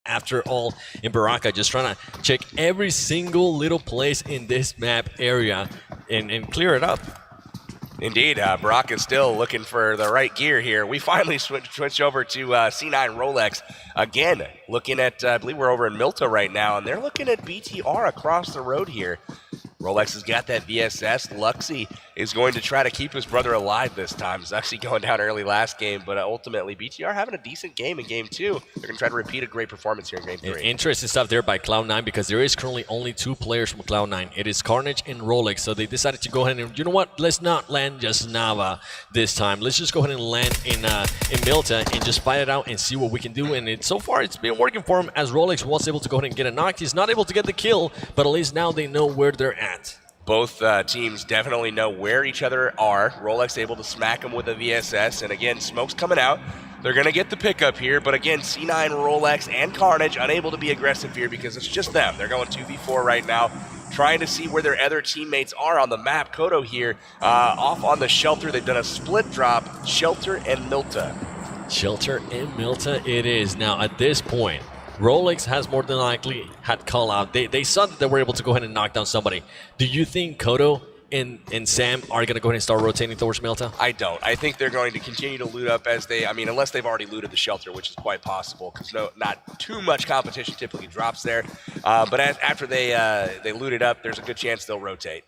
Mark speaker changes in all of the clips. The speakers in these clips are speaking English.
Speaker 1: after all in Baraka, just trying to check every single little place in this map area and clear it up.
Speaker 2: Indeed, Brock is still looking for the right gear here. We finally switch over to C9 Rolex. Again, looking at, I believe we're over in Milta right now, and they're looking at BTR across the road here. Rolex has got that VSS. Luxy is going to try to keep his brother alive this time. He's actually going down early last game, but ultimately BTR having a decent game in game 2. They're going to try to repeat a great performance here in game 3.
Speaker 1: Interesting stuff there by Cloud9 because there is currently only 2 players from Cloud9. It is Carnage and Rolex, so they decided to go ahead and, you know what, let's not land just Nava this time. Let's just go ahead and land in Milta and just fight it out and see what we can do. And so far, it's been working for him as Rolex was able to go ahead and get a knock. He's not able to get the kill, but at least now they know where they're at.
Speaker 2: Both teams definitely know where each other are. Rolex able to smack him with a VSS, and again, smoke's coming out. They're going to get the pickup here, but again, C9, Rolex, and Carnage unable to be aggressive here because it's just them. They're going 2v4 right now, trying to see where their other teammates are on the map. Kodo here, off on the Shelter. They've done a split drop, Shelter and Milta.
Speaker 1: Shelter and Milta it is. Now, at this point, Rolex has more than likely had call out. They saw that they were able to go ahead and knock down somebody. Do you think Kodo and Sam are going to go ahead and start rotating towards Milta?
Speaker 2: I don't. I think they're going to continue to loot up as they, I mean, unless they've already looted the Shelter, which is quite possible because not too much competition typically drops there. But after they loot it up, there's a good chance they'll rotate.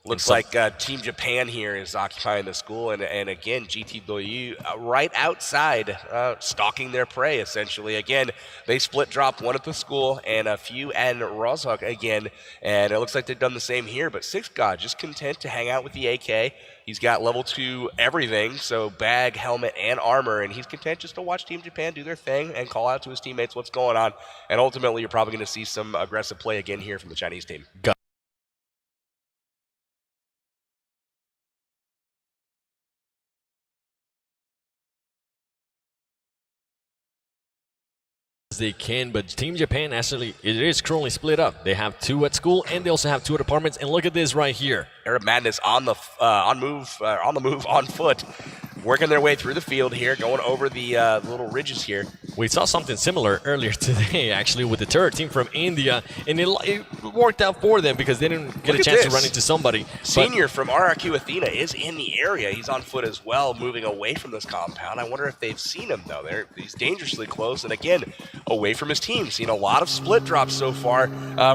Speaker 2: Looks like Team Japan here is occupying the school, and again, GT Doyu right outside, stalking their prey, essentially. Again, they split dropped one at the school, and a few and Rozhok again, and it looks like they've done the same here, but Six God just content to hang out with the AK. He's got level 2 everything, so bag, helmet, and armor, and he's content just to watch Team Japan do their thing and call out to his teammates what's going on, and ultimately, you're probably going to see some aggressive play again here from the Chinese team.
Speaker 1: They can, but Team Japan actually, it is currently split up. They have 2 at school and they also have 2 at apartments, and look at this right here.
Speaker 2: Arab Madness on the move on foot, working their way through the field here, going over the little ridges here.
Speaker 1: We saw something similar earlier today, actually, with the third team from India, and it worked out for them because they didn't get a chance to run into somebody.
Speaker 2: Senior from RRQ Athena is in the area. He's on foot as well, moving away from this compound. I wonder if they've seen him, though. He's dangerously close, and again, away from his team. Seen a lot of split drops so far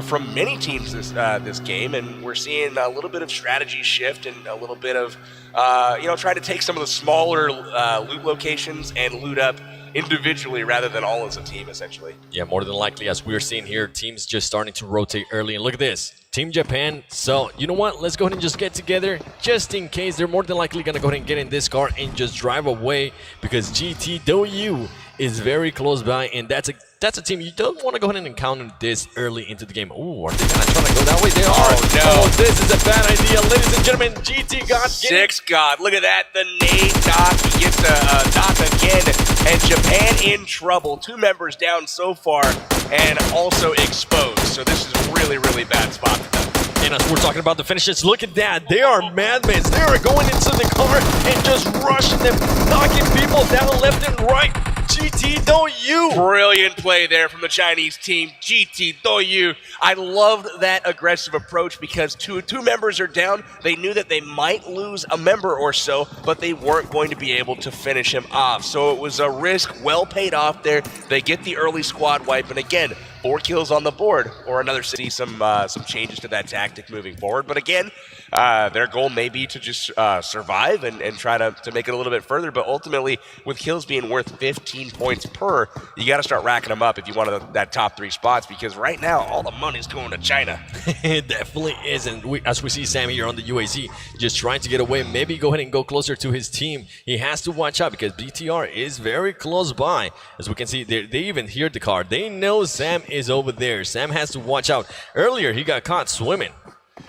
Speaker 2: from many teams this game, and we're seeing a little bit of strategy shift and a little bit of, trying to take some of the smaller loot locations and loot up individually rather than all as a team, essentially.
Speaker 1: Yeah, more than likely, as we're seeing here, teams just starting to rotate early. And look at this, Team Japan. So, you know what? Let's go ahead and just get together just in case. They're more than likely going to go ahead and get in this car and just drive away because GT Doyu is very close by, and that's a team you don't want to go ahead and encounter this early into the game. Ooh, are they going to try to go that way? They are.
Speaker 2: Oh, no.
Speaker 1: Oh, this is a bad idea. Ladies and gentlemen, GT got
Speaker 2: Six God. Look at that. The nade knock. He gets a knock again, and Japan in trouble. 2 members down so far and also exposed. So this is a really, really bad spot for them.
Speaker 1: And as we're talking about the finishes, look at that. They are madmen. They are going into the car and just rushing them, knocking people down left and right. GT Doyu.
Speaker 2: Brilliant play there from the Chinese team. GT Doyu. I loved that aggressive approach because two members are down. They knew that they might lose a member or so, but they weren't going to be able to finish him off. So it was a risk well paid off there. They get the early squad wipe, and again, 4 kills on the board, or another see some changes to that tactic moving forward. But again, their goal may be to just survive and try to make it a little bit further. But ultimately, with kills being worth 15 points per, you got to start racking them up if you want that top 3 spots, because right now all the money's going to China.
Speaker 1: It definitely is, and as we see Sam here on the UAZ just trying to get away, maybe go ahead and go closer to his team. He has to watch out because BTR is very close by. As we can see, they even hear the car. They know Sam is over there. Sam has to watch out. Earlier, he got caught swimming.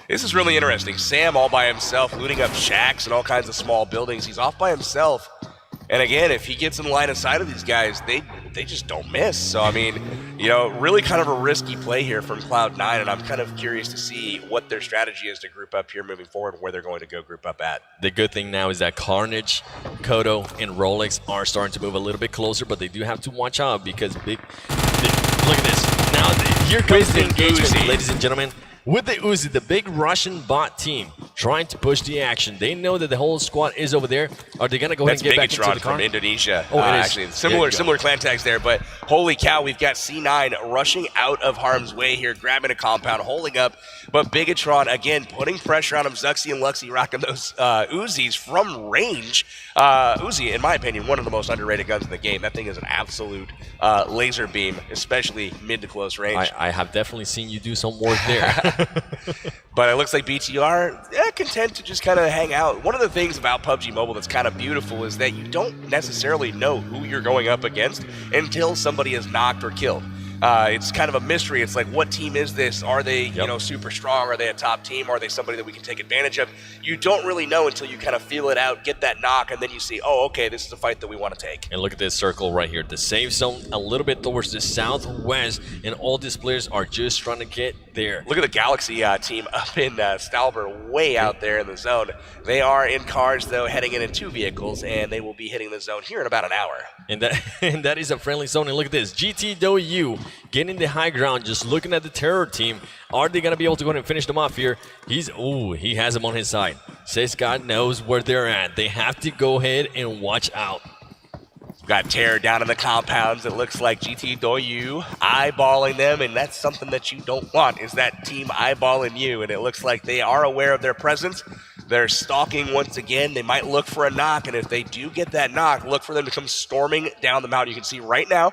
Speaker 2: This is really interesting. Sam all by himself, looting up shacks and all kinds of small buildings. He's off by himself. And again, if he gets in line of sight of these guys, they they just don't miss. So, I mean, really kind of a risky play here from Cloud9, and I'm kind of curious to see what their strategy is to group up here moving forward, where they're going to go group up at.
Speaker 1: The good thing now is that Carnage, Kodo, and Rolex are starting to move a little bit closer, but they do have to watch out because look at this. Now, here comes the engagement, ladies and gentlemen. With the Uzi, the big Russian bot team trying to push the action. They know that the whole squad is over there. Are they going to go ahead and get back into the car?
Speaker 2: From Indonesia.
Speaker 1: Oh, it is.
Speaker 2: Actually, similar clan tags there, but holy cow, we've got C9 rushing out of harm's way here, grabbing a compound, holding up, but Bigatron, again, putting pressure on him. Zuxi and Luxy rocking those Uzis from range. Uzi, in my opinion, one of the most underrated guns in the game. That thing is an absolute laser beam, especially mid to close range.
Speaker 1: I have definitely seen you do some work there.
Speaker 2: But it looks like BTR content to just kind of hang out. One of the things about PUBG Mobile that's kind of beautiful is that you don't necessarily know who you're going up against until somebody is knocked or killed. It's kind of a mystery. It's like, what team is this? Are they, super strong? Are they a top team? Are they somebody that we can take advantage of? You don't really know until you kind of feel it out, get that knock, and then you see, oh, okay, this is a fight that we want to take.
Speaker 1: And look at this circle right here. The safe zone a little bit towards the southwest, and all these players are just trying to get there.
Speaker 2: Look at the Galaxy team up in Stalber, way out there in the zone. They are in cars, though, heading in 2 vehicles, and they will be hitting the zone here in about an hour.
Speaker 1: And that is a friendly zone. And look at this. GTW getting the high ground, just looking at the terror team. Are they going to be able to go ahead and finish them off here? He has them on his side. Says God knows where they're at. They have to go ahead and watch out.
Speaker 2: Got terror down in the compounds. It looks like GTW eyeballing them, and that's something that you don't want, is that team eyeballing you. And it looks like they are aware of their presence. They're stalking once again. They might look for a knock, and if they do get that knock, look for them to come storming down the mountain. You can see right now,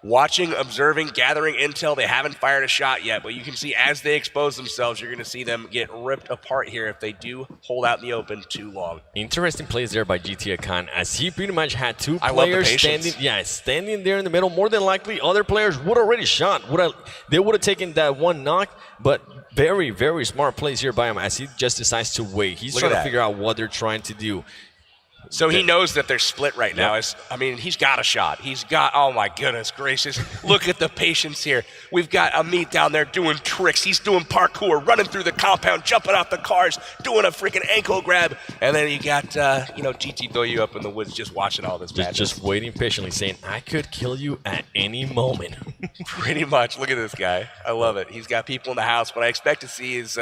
Speaker 2: watching, observing, gathering intel. They haven't fired a shot yet, but you can see as they expose themselves, you're going to see them get ripped apart here if they do hold out in the open too long.
Speaker 1: Interesting plays there by GT Akan, as he pretty much had 2 players standing there in the middle. More than likely, other players would already shot. They would have taken that one knock, but very, very smart plays here by him as he just decides to wait. He's trying to figure out what they're trying to do.
Speaker 2: So he knows that they're split right now. He's got a shot. Oh my goodness gracious. Look at the patience here. We've got Amit down there doing tricks. He's doing parkour, running through the compound, jumping off the cars, doing a freaking ankle grab. And then you got, GT Doyu up in the woods just watching all this madness.
Speaker 1: Just waiting patiently, saying, I could kill you at any moment.
Speaker 2: Pretty much. Look at this guy. I love it. He's got people in the house. What I expect to see is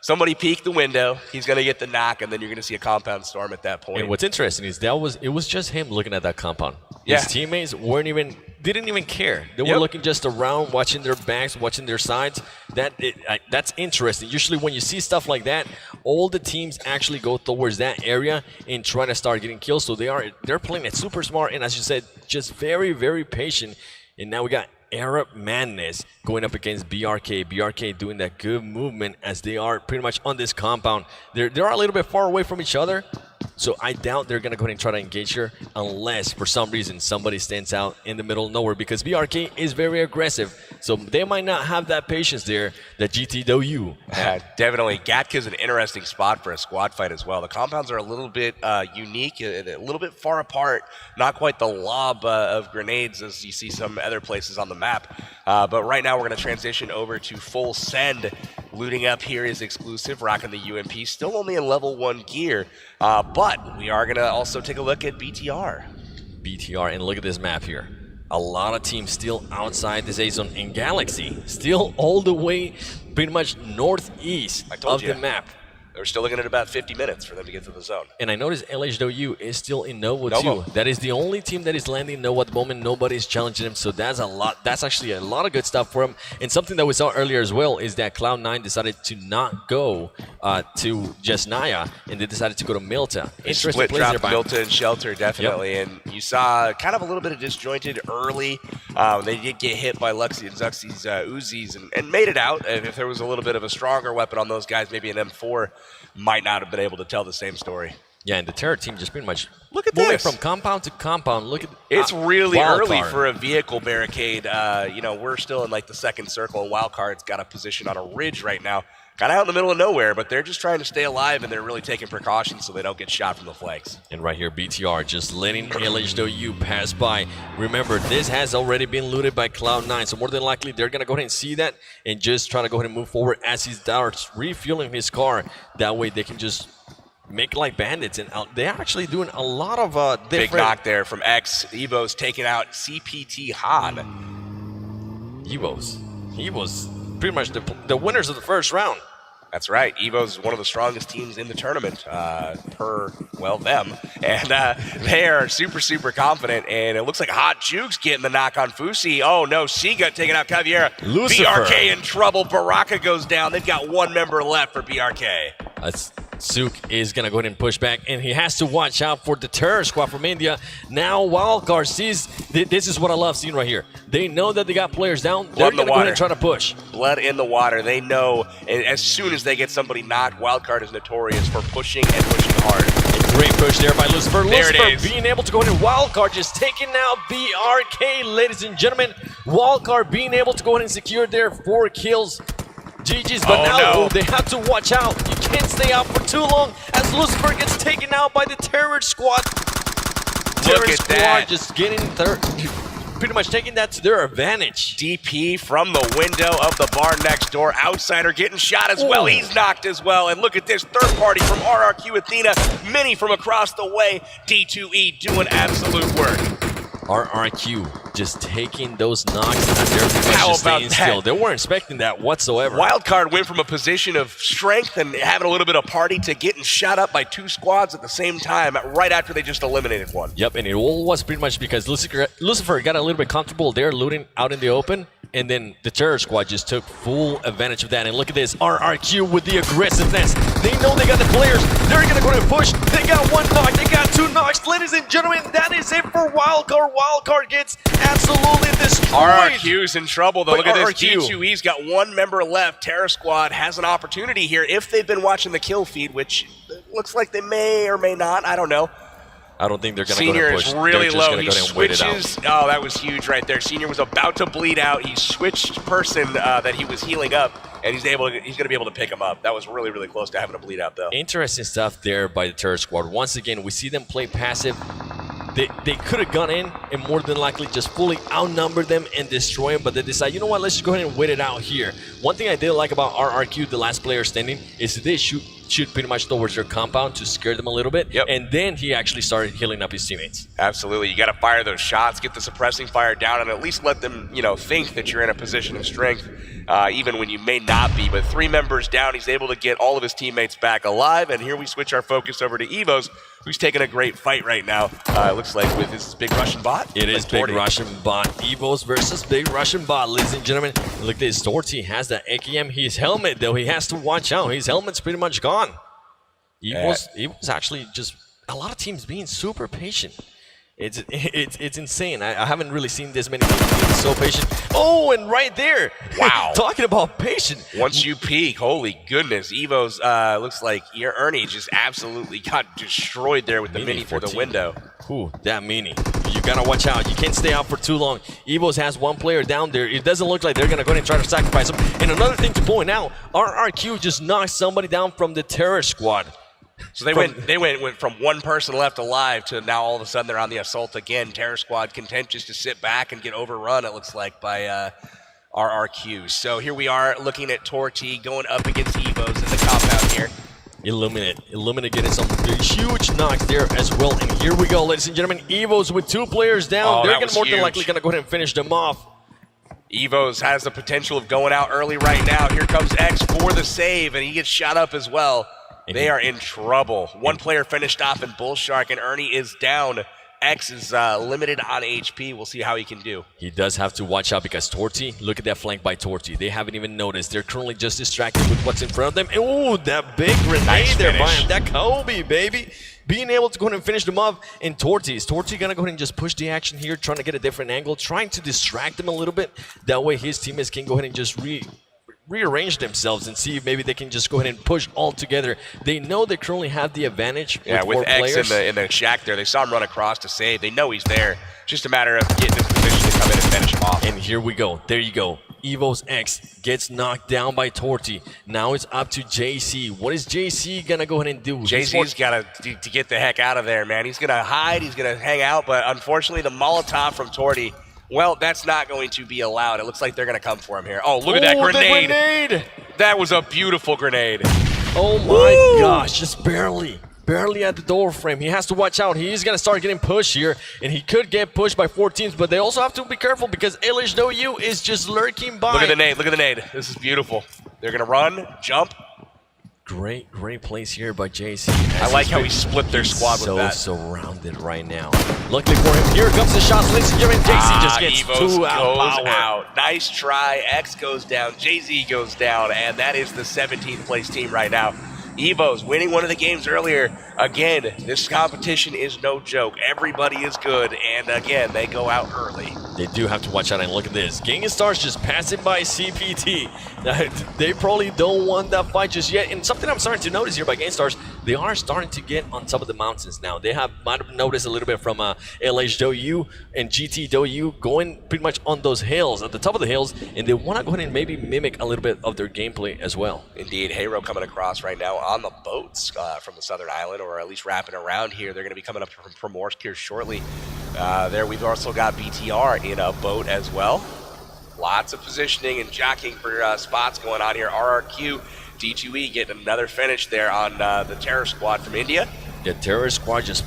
Speaker 2: somebody peek the window, he's going to get the knock, and then you're going to see a compound storm at that point.
Speaker 1: And what's interesting is it was just him looking at that compound. His teammates didn't even care. They were looking just around, watching their backs, watching their sides. That's interesting. Usually when you see stuff like that, all the teams actually go towards that area and try to start getting kills. So they're playing it super smart, and as you said, just very, very patient. And now we got Arab Madness going up against BRK. BRK doing that good movement as they are pretty much on this compound. They're a little bit far away from each other, so I doubt they're going to go ahead and try to engage here unless for some reason somebody stands out in the middle of nowhere, because BRK is very aggressive. So they might not have that patience there that GTW had.
Speaker 2: Definitely. Gatka's an interesting spot for a squad fight as well. The compounds are a little bit unique, a little bit far apart. Not quite the lob of grenades as you see some other places on the map. But right now we're going to transition over to full send. Looting up here is exclusive, rocking the UMP. Still only in level 1 gear. But we are going to also take a look at BTR.
Speaker 1: BTR, and look at this map here. A lot of teams still outside this A zone, and Galaxy still all the way pretty much northeast of the map.
Speaker 2: They're still looking at about 50 minutes for them to get to the zone.
Speaker 1: And I noticed LHW is still in Novo too. That is the only team that is landing Novo at the moment. Nobody's challenging him, so that's a lot. That's actually a lot of good stuff for him. And something that we saw earlier as well is that Cloud9 decided to not go to just Naya, and they decided to go to Milta.
Speaker 2: Interesting plays there by Milta and Shelter, definitely. And you saw kind of a little bit of disjointed early. They did get hit by Luxy and Zuxy's Uzis and made it out. And if there was a little bit of a stronger weapon on those guys, maybe an M4, might not have been able to tell the same story.
Speaker 1: Yeah, and the Terror team just pretty much
Speaker 2: moving
Speaker 1: from compound to compound. Look at
Speaker 2: it's really early for a vehicle barricade. We're still in like the second circle, and Wildcard's got a position on a ridge right now. kind of out in the middle of nowhere, but they're just trying to stay alive, and they're really taking precautions so they don't get shot from the flanks.
Speaker 1: And right here, BTR just letting LHW pass by. Remember, this has already been looted by Cloud9, so more than likely they're going to go ahead and see that and just try to go ahead and move forward as he starts refueling his car. That way they can just make like bandits, and they're actually doing a lot of different...
Speaker 2: Big knock there from X. Evo's taking out CPT Han.
Speaker 1: Evo's pretty much the winners of the first round.
Speaker 2: That's right. Evo's one of the strongest teams in the tournament, them. And they are super, super confident. And it looks like Hot Juke's getting the knock on Fusi. Oh, no. Siga taking out Caviera.
Speaker 1: Lucifer.
Speaker 2: BRK in trouble. Baraka goes down. They've got one member left for BRK.
Speaker 1: Sook is going to go ahead and push back, and he has to watch out for the terror squad from India. Now Wildcard sees, this is what I love seeing right here. They know that they got players down. They're going to go ahead and try to push.
Speaker 2: Blood in the water. They know as soon as they get somebody knocked, Wildcard is notorious for pushing and pushing hard.
Speaker 1: A great push there by Lucifer.
Speaker 2: There
Speaker 1: Lucifer
Speaker 2: it is.
Speaker 1: being able to go ahead and Wildcard just taking out BRK, ladies and gentlemen. Wildcard being able to go ahead and secure their 4 kills. GG's, but now they have to watch out. You can't stay out for too long as Lucifer gets taken out by the terror squad. Terror squad just getting pretty much taking that to their advantage.
Speaker 2: DP from the window of the bar next door. Outsider getting shot as well. He's knocked as well. And look at this third party from RRQ Athena. Mini from across the way. D2E doing absolute work.
Speaker 1: RRQ just taking those knocks as they're just staying still. They weren't expecting that whatsoever.
Speaker 2: Wildcard went from a position of strength and having a little bit of party to getting shot up by 2 squads at the same time right after they just eliminated one.
Speaker 1: Yep, and it all was pretty much because Lucifer got a little bit comfortable there looting out in the open, and then the terror squad just took full advantage of that. And look at this, RRQ with the aggressiveness. They know they got the players. They're going to go ahead and push. They got 1 knock. They got 2 knocks. Ladies and gentlemen, that is it for Wildcard. Wildcard gets absolutely destroyed.
Speaker 2: RRQ's in trouble, though. Look at this. D2E's got 1 member left. Terror Squad has an opportunity here if they've been watching the kill feed, which looks like they may or may not. I don't know.
Speaker 1: I don't think they're going to go and push.
Speaker 2: Senior is really low. He
Speaker 1: switches.
Speaker 2: Oh, that was huge right there. Senior was about to bleed out. He switched person that he was healing up, and he's going to be able to pick him up. That was really, really close to having a bleed out, though.
Speaker 1: Interesting stuff there by the terror squad. Once again, we see them play passive. They could have gone in and more than likely just fully outnumbered them and destroy them, but they decide, you know what, let's just go ahead and wait it out here. One thing I did like about RRQ, the last player standing, is they shoot pretty much towards their compound to scare them a little bit, and then he actually started healing up his teammates.
Speaker 2: Absolutely. You got to fire those shots, get the suppressing fire down, and at least let them, think that you're in a position of strength, even when you may not be. But 3 members down, he's able to get all of his teammates back alive, and here we switch our focus over to Evo's, who's taking a great fight right now. It looks like with his big Russian bot.
Speaker 1: It is big Russian bot. Evo's versus big Russian bot, ladies and gentlemen. Look at this. Torty has that AKM. His helmet, though, he has to watch out. His helmet's pretty much gone. Evo's actually just a lot of teams being super patient. It's insane. I haven't really seen this many teams being so patient. Oh, and right there.
Speaker 2: Wow.
Speaker 1: Talking about patient.
Speaker 2: Once you peek, holy goodness. Evo's looks like your Ernie just absolutely got destroyed there with the mini through the window.
Speaker 1: Ooh, that mini. You gotta watch out. You can't stay out for too long. Evo's has 1 player down there. It doesn't look like they're gonna go ahead and try to sacrifice him. And another thing to point out, RRQ just knocked somebody down from the terror squad.
Speaker 2: So they went from 1 person left alive to now all of a sudden they're on the assault again. Terror Squad content just to sit back and get overrun, it looks like, by RRQ. So here we are looking at Torty going up against Evo's in the compound here.
Speaker 1: Illuminate getting some huge knocks there as well. And here we go, ladies and gentlemen. Evo's with 2 players down. They're more than likely going to go ahead and finish them off.
Speaker 2: Evo's has the potential of going out early right now. Here comes X for the save, and he gets shot up as well. They are in trouble. 1 player finished off in Bullshark, and Ernie is down. X is limited on HP. We'll see how he can do.
Speaker 1: He does have to watch out because Torty, look at that flank by Torty. They haven't even noticed. They're currently just distracted with what's in front of them. Oh, that big grenade there by him. That Kobe, baby. Being able to go ahead and finish them off. And Torty going to go ahead and just push the action here, trying to get a different angle, trying to distract them a little bit. That way his teammates can go ahead and just rearrange themselves and see if maybe they can just go ahead and push all together. They know they currently have the advantage with 4
Speaker 2: X
Speaker 1: players.
Speaker 2: in the shack there. They saw him run across to save. They know he's there. Just a matter of getting in position position to come in and finish him off.
Speaker 1: And here we go. There you go. Evo's X gets knocked down by Torty. Now it's up to JC. What is JC going to go ahead and do?
Speaker 2: JC's got to get the heck out of there, man. He's going to hide. He's going to hang out. But unfortunately, the Molotov from Torty, well, that's not going to be allowed. It looks like they're going to come for him here. Oh, look at that grenade.
Speaker 1: The grenade.
Speaker 2: That was a beautiful grenade.
Speaker 1: Oh, my gosh. Just barely at the door frame. He has to watch out. He's going to start getting pushed here, and he could get pushed by 4 teams, but they also have to be careful because LHW is just lurking by.
Speaker 2: Look at the nade. Look at the nade. This is beautiful. They're going to run, jump.
Speaker 1: Great plays here by JC.
Speaker 2: I like how he split their squad with that.
Speaker 1: So surrounded right now. Luckily for him, here comes the shots. Ladies and gentlemen, JC just gets
Speaker 2: Evos
Speaker 1: 2 out
Speaker 2: goes out. Nice try. X goes down. JZ goes down, and that is the 17th place team right now. Evo's winning one of the games earlier. Again, this competition is no joke. Everybody is good, and again, they go out early.
Speaker 1: They do have to watch out, and look at this. Gang of Stars just passing by CPT. They probably don't want that fight just yet. And something I'm starting to notice here by Gang Stars, they are starting to get on top of the mountains now. They might have noticed a little bit from LHW and GTW going pretty much on those hills, at the top of the hills, and they want to go ahead and maybe mimic a little bit of their gameplay as well.
Speaker 2: Indeed, Hero coming across right now on the boats from the southern island, or at least wrapping around here. They're going to be coming up from Pmsc here shortly. There we've also got BTR in a boat as well. Lots of positioning and jockeying for spots going on here. RRQ, D2E getting another finish there on the Terror Squad from India.
Speaker 1: The Terror Squad just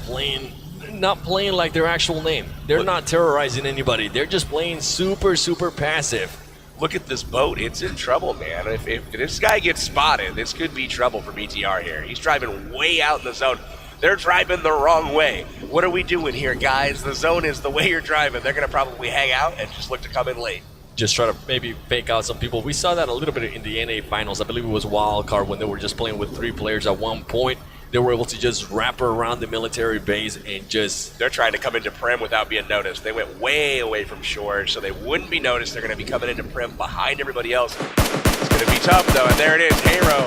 Speaker 1: not playing like their actual name. They're not terrorizing anybody. They're just playing super passive.
Speaker 2: Look at this boat. It's in trouble, man. If this guy gets spotted, this could be trouble for BTR here. He's driving way out in the zone. They're driving the wrong way. What are we doing here, guys? The zone is the way you're driving. They're going to probably hang out and just look to come in late.
Speaker 1: Just try to maybe fake out some people. We saw that a little bit in the NA finals. I believe it was Wildcard when they were just playing with 3 players at one point. They were able to just wrap around the military base and just...
Speaker 2: They're trying to come into Prim without being noticed. They went way away from shore, so they wouldn't be noticed. They're going to be coming into Prim behind everybody else. It's going to be tough, though, and there it is, Hero.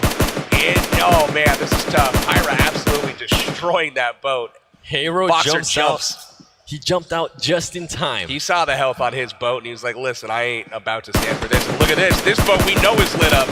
Speaker 2: Oh, man, this is tough. Hyra absolutely destroying that boat.
Speaker 1: Hero jumps out. He jumped out just in time.
Speaker 2: He saw the health on his boat, and he was like, listen, I ain't about to stand for this. And look at this. This boat we know is lit up.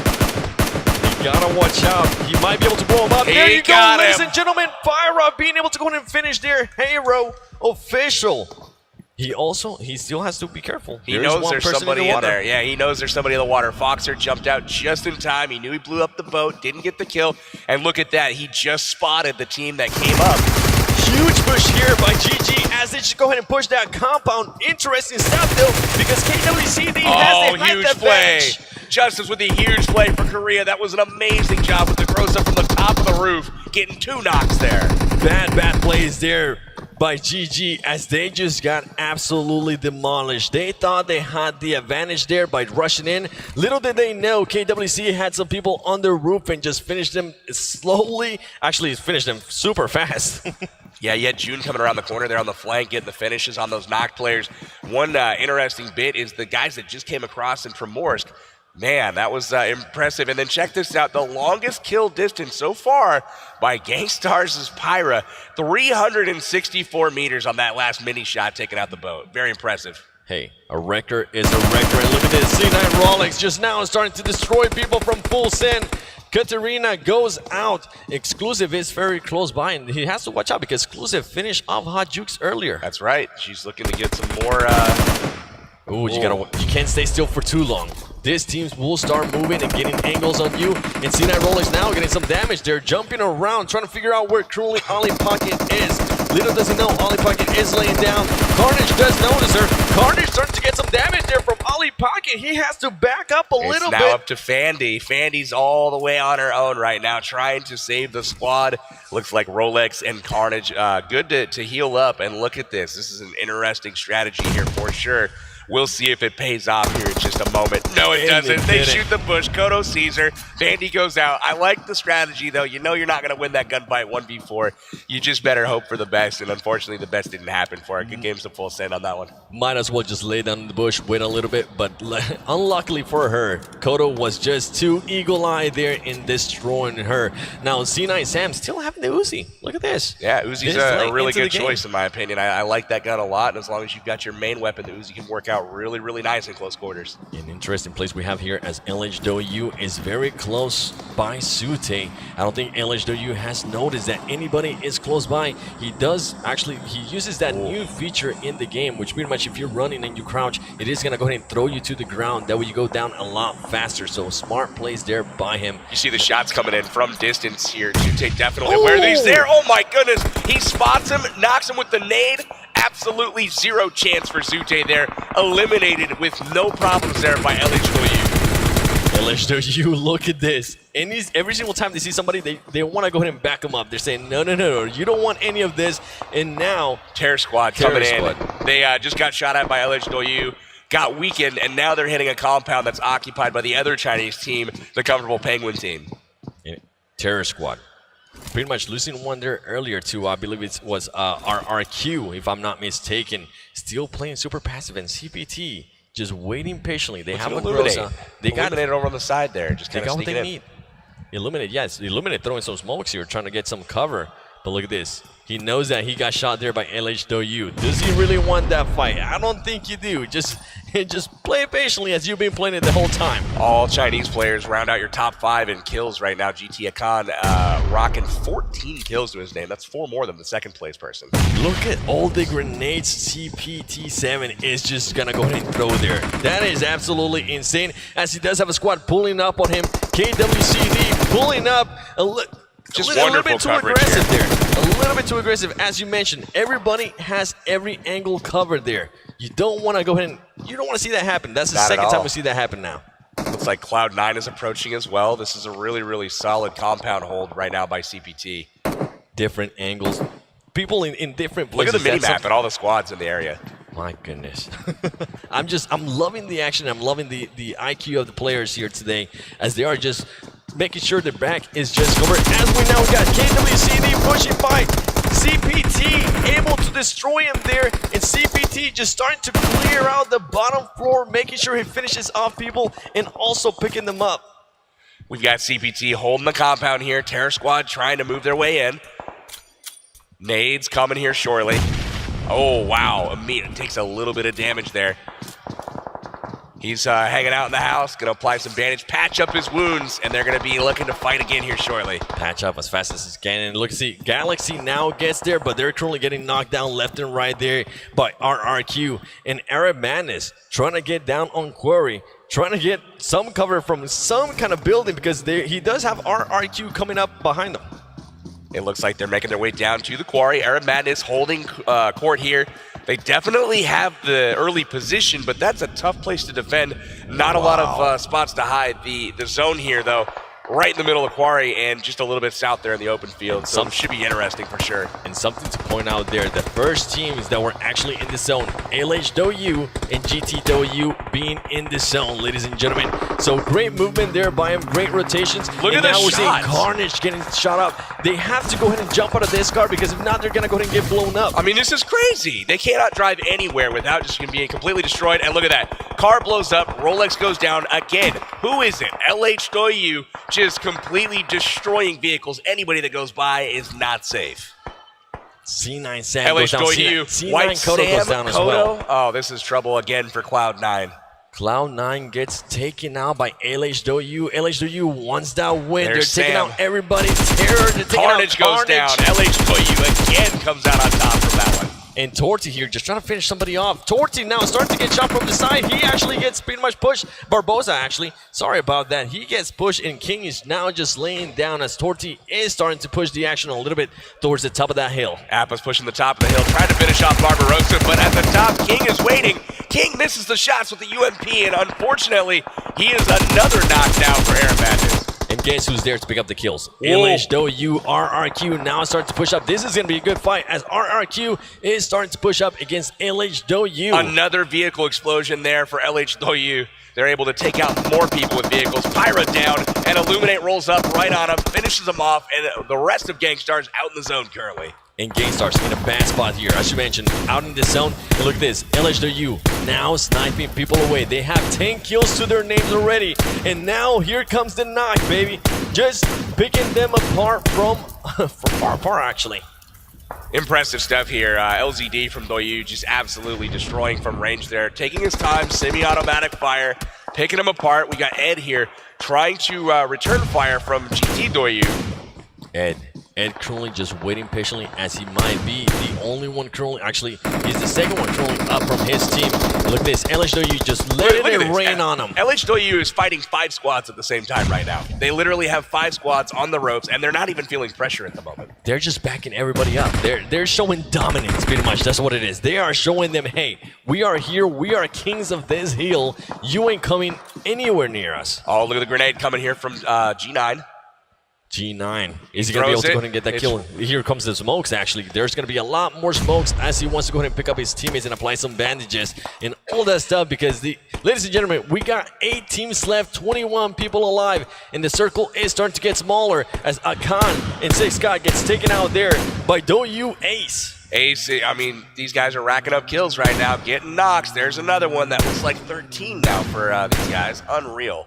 Speaker 1: Gotta watch out. He might be able to blow him up. There you go, ladies and gentlemen. Fyra being able to go in and finish their Hero official. He still has to be careful.
Speaker 2: He knows there's somebody in there. Yeah, he knows there's somebody in the water. Foxer jumped out just in time. He knew he blew up the boat, didn't get the kill. And look at that. He just spotted the team that came up.
Speaker 1: Huge push here by GG as they just go ahead and push that compound. Interesting stuff, though, because KWCD has the
Speaker 2: huge play. Justice with a huge play for Korea. That was an amazing job with the gross up from the top of the roof, getting 2 knocks there.
Speaker 1: Bad plays there by GG as they just got absolutely demolished. They thought they had the advantage there by rushing in. Little did they know KWC had some people on the roof and just finished them slowly. Actually, finished them super fast.
Speaker 2: Yeah, you had June coming around the corner there on the flank, getting the finishes on those knock players. One interesting bit is the guys that just came across in Pmsc. Man, that was impressive. And then check this out. The longest kill distance so far by Gangstars' Pyra, 364 meters on that last mini shot taking out the boat. Very impressive.
Speaker 1: Hey, a record is a record. And look at this. C9 Rolex just now is starting to destroy people from full send. Katarina goes out. Exclusive is very close by, and he has to watch out because Exclusive finished off Hot Jukes earlier.
Speaker 2: That's right. She's looking to get some more...
Speaker 1: Ooh, you can't stay still for too long. These teams will start moving and getting angles on you. And C9 Rolex now getting some damage. They're jumping around, trying to figure out where truly Ollie Pocket is. Little does he know, Ollie Pocket is laying down. Carnage does notice her. Carnage starting to get some damage there from Ollie Pocket. He has to back up a little bit.
Speaker 2: It's now up to Fandy. Fandy's all the way on her own right now, trying to save the squad. Looks like Rolex and Carnage good to heal up. And look at this. This is an interesting strategy here for sure. We'll see if it pays off here in just a moment. No, it doesn't. They shoot the bush. Kodo sees her. Vandy goes out. I like the strategy, though. You know you're not going to win that gunfight 1v4. You just better hope for the best, and unfortunately, the best didn't happen for her. Good game's a full send on that one.
Speaker 1: Might as well just lay down in the bush, wait a little bit, but unluckily for her, Kodo was just too eagle-eyed there in destroying her. Now, C9 Sam still having the Uzi. Look at this.
Speaker 2: Yeah, Uzi's a really good choice in my opinion. I like that gun a lot, and as long as you've got your main weapon, the Uzi can work out really, really nice in close quarters.
Speaker 1: An interesting place we have here as LHW is very close by Sute. I don't think LHW has noticed that anybody is close by. He does actually, he uses that new feature in the game, which pretty much if you're running and you crouch, it is going to go ahead and throw you to the ground. That way you go down a lot faster. So smart plays there by him.
Speaker 2: You see the shots coming in from distance here. Sute definitely where he's there. Oh my goodness. He spots him, knocks him with the nade. Absolutely zero chance for Sute there. Eliminated with no problems there by LHW.
Speaker 1: LHW, look at this. And every single time they see somebody, they want to go ahead and back them up. They're saying, no, no, no, you don't want any of this. And now,
Speaker 2: Terror Squad coming in. They just got shot at by LHW, got weakened, and now they're hitting a compound that's occupied by the other Chinese team, the Comfortable Penguin team.
Speaker 1: Yeah. Terror Squad. Pretty much losing one there earlier too. I believe it was RRQ, if I'm not mistaken. Still playing super passive, and CPT just waiting patiently. They have a Groza. They got
Speaker 2: Illuminate over on the side there. Just kind of
Speaker 1: what they need. Illuminate, yes. Illuminate throwing some smokes here, trying to get some cover. But look at this. He knows that he got shot there by LHW. Does he really want that fight? I don't think you do. Just play it patiently as you've been playing it the whole time.
Speaker 2: All Chinese players round out your top 5 in kills right now. GT Akan rocking 14 kills to his name. That's 4 more than the second place person.
Speaker 1: Look at all the grenades CPT7 is just going to go ahead and throw there. That is absolutely insane, as he does have a squad pulling up on him. KWCD pulling up
Speaker 2: Just
Speaker 1: a little bit too aggressive
Speaker 2: here.
Speaker 1: there. A little bit too aggressive. As you mentioned, everybody has every angle covered there. You don't want to go ahead and, you don't want to see that happen. That's the second time we see that happen now.
Speaker 2: Looks like Cloud9 is approaching as well. This is a really, really solid compound hold right now by CPT.
Speaker 1: Different angles. People in different places.
Speaker 2: Look at the mini-map and all the squads in the area.
Speaker 1: My goodness. I'm loving the action. I'm loving the IQ of the players here today, as they are just making sure their back is just covered. As we now got KWCD pushing by. CPT able to destroy him there, and CPT just starting to clear out the bottom floor, making sure he finishes off people and also picking them up.
Speaker 2: We've got CPT holding the compound here. Terror Squad trying to move their way in. Nades coming here shortly. Oh, wow. Amit takes a little bit of damage there. He's hanging out in the house, going to apply some bandage, patch up his wounds, and they're going to be looking to fight again here shortly.
Speaker 1: Patch up as fast as he can. And look, see, Galaxy now gets there, but they're currently getting knocked down left and right there by RRQ. And Arab Madness trying to get down on Quarry, trying to get some cover from some kind of building, because he does have RRQ coming up behind them.
Speaker 2: It looks like they're making their way down to the Quarry. Arab Madness holding court here. They definitely have the early position, but that's a tough place to defend. Not a lot of spots to hide. The zone here, though, right in the middle of the Quarry and just a little bit south there in the open field. So it should be interesting for sure.
Speaker 1: And something to point out there, the first teams that were actually in the zone, LHW and GTW being in the zone, ladies and gentlemen. So great movement there by him, great rotations.
Speaker 2: Look at this shot.
Speaker 1: Now we're seeing Carnage getting shot up. They have to go ahead and jump out of this car, because if not, they're going to go ahead and get blown up.
Speaker 2: I mean, this is crazy. They cannot drive anywhere without just being completely destroyed. And look at that. Car blows up. Rolex goes down again. Who is it? LHW just completely destroying vehicles. Anybody that goes by is not safe.
Speaker 1: C9 Sam goes down. C9
Speaker 2: White
Speaker 1: Kodo goes down as well.
Speaker 2: Oh, this is trouble again for Cloud9.
Speaker 1: Cloud9 gets taken out by LHW. LHW wants that win. They're
Speaker 2: Sam.
Speaker 1: taking out everybody. Terror.
Speaker 2: Carnage goes down. LHW again comes out on top from that one.
Speaker 1: And Torty here just trying to finish somebody off. Torty now starting to get shot from the side. He actually gets pretty much pushed. Barbosa actually. Sorry about that. He gets pushed, and King is now just laying down as Torty is starting to push the action a little bit towards the top of that hill.
Speaker 2: Appa's pushing the top of the hill, trying to finish off Barbarossa, but at the top, King is waiting. King misses the shots with the UMP, and unfortunately, he is another knockdown for Arab Madness.
Speaker 1: And guess who's there to pick up the kills? LHW, RRQ now starting to push up. This is going to be a good fight as RRQ is starting to push up against LHW.
Speaker 2: Another vehicle explosion there for LHW. They're able to take out more people with vehicles. Pyra down, and Illuminate rolls up right on him, finishes him off, and the rest of Gangstar's out in the zone currently.
Speaker 1: And Gangstar's in a bad spot here. I should mention, out in this zone. And look at this, LHW now sniping people away. They have 10 kills to their names already. And now here comes the knock, baby. Just picking them apart from far apart, actually.
Speaker 2: Impressive stuff here. LZD from Doyu just absolutely destroying from range there. Taking his time, semi-automatic fire, picking them apart. We got Ed here trying to return fire from GT Doyu.
Speaker 1: Ed currently just waiting patiently as he might be the only one currently. Actually, he's the second one currently up from his team. Look at this, LHW just letting it rain on him.
Speaker 2: LHW is fighting 5 squads at the same time right now. They literally have 5 squads on the ropes, and they're not even feeling pressure at the moment.
Speaker 1: They're just backing everybody up. They're showing dominance, pretty much. That's what it is. They are showing them, hey, we are here. We are kings of this hill. You ain't coming anywhere near us.
Speaker 2: Oh, look at the grenade coming here from G9.
Speaker 1: G9. Is he going to be able to go ahead and get that kill? Here comes the smokes, actually. There's going to be a lot more smokes as he wants to go ahead and pick up his teammates and apply some bandages and all that stuff because, ladies and gentlemen, we got 8 teams left, 21 people alive, and the circle is starting to get smaller as Akan and 6 Scott gets taken out there by Doyu Ace.
Speaker 2: Ace, I mean, these guys are racking up kills right now, getting knocks. There's another one that looks like 13 now for these guys. Unreal.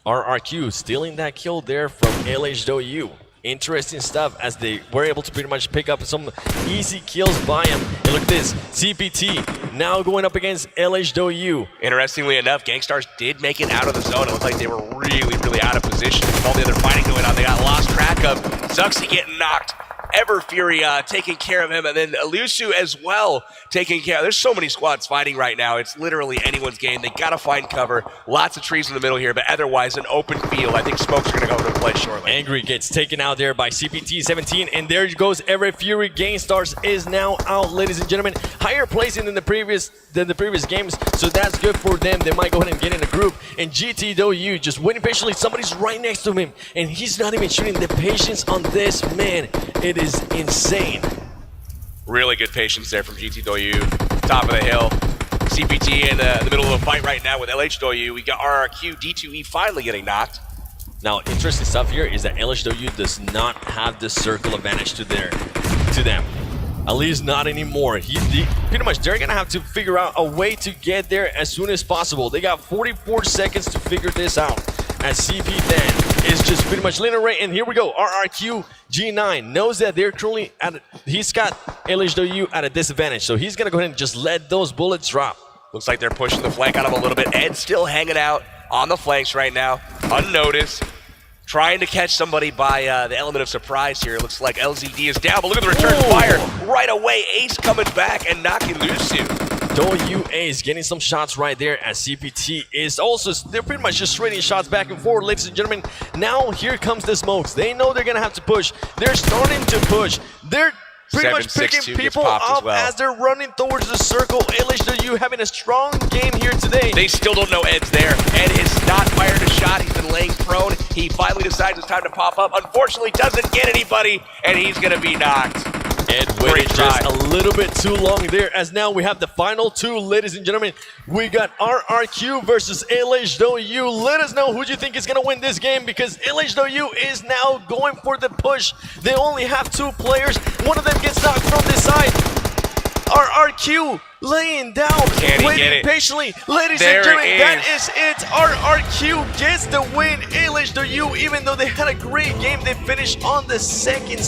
Speaker 1: RRQ stealing that kill there from LHW. Interesting stuff as they were able to pretty much pick up some easy kills by him. And look at this, CPT now going up against LHW.
Speaker 2: Interestingly enough, Gangstars did make it out of the zone. It looked like they were really out of position. With all the other fighting going on, they got lost track of. Zuxi getting knocked. Ever Fury taking care of him, and then Elusu as well taking care. There's so many squads fighting right now. It's literally anyone's game. They gotta find cover. Lots of trees in the middle here, but otherwise an open field. I think Smoke's gonna go to play shortly.
Speaker 1: Angry gets taken out there by CPT-17, and there goes Ever Fury. Gainstars is now out, ladies and gentlemen. Higher placing than the previous games, so that's good for them. They might go ahead and get in a group. And GT Doyu just waiting patiently. Somebody's right next to him, and he's not even shooting. The patience on this man, it is insane.
Speaker 2: Really good patience there from GT Doyu. Top of the hill. CPT in the middle of a fight right now with LH Doyu. We got RRQ, D2E finally getting knocked.
Speaker 1: Now, interesting stuff here is that LHW does not have the circle advantage to them. At least not anymore. Pretty much, they're going to have to figure out a way to get there as soon as possible. They got 44 seconds to figure this out. As CP then is just pretty much leaning right, and here we go. RRQ G9 knows that they're currently he's got LHW at a disadvantage, so he's gonna go ahead and just let those bullets drop.
Speaker 2: Looks like they're pushing the flank on him a little bit. Ed's still hanging out on the flanks right now, unnoticed. Trying to catch somebody by the element of surprise here. Looks like LZD is down, but look at the return fire right away. Ace coming back and knocking Lusu.
Speaker 1: Doyu Ace getting some shots right there as CPT is also, they're pretty much just trading shots back and forth, ladies and gentlemen. Now here comes the smokes. They know they're gonna have to push. They're starting to push. They're pretty much picking people up as they're running towards the circle. LHW having a strong game here today.
Speaker 2: They still don't know Ed's there. Ed has not fired a shot. He's been laying prone. He finally decides it's time to pop up. Unfortunately, doesn't get anybody, and he's gonna be knocked.
Speaker 1: Ed waited just a little bit too long there, as now we have the final 2, ladies and gentlemen. We got RRQ versus LHW. Let us know who you think is going to win this game, because LHW is now going for the push. They only have 2 players. One of them gets knocked from this side. RRQ laying down, waiting patiently. Ladies and gentlemen, that is it. RRQ gets the win. LHW, even though they had a great game, they finished on the second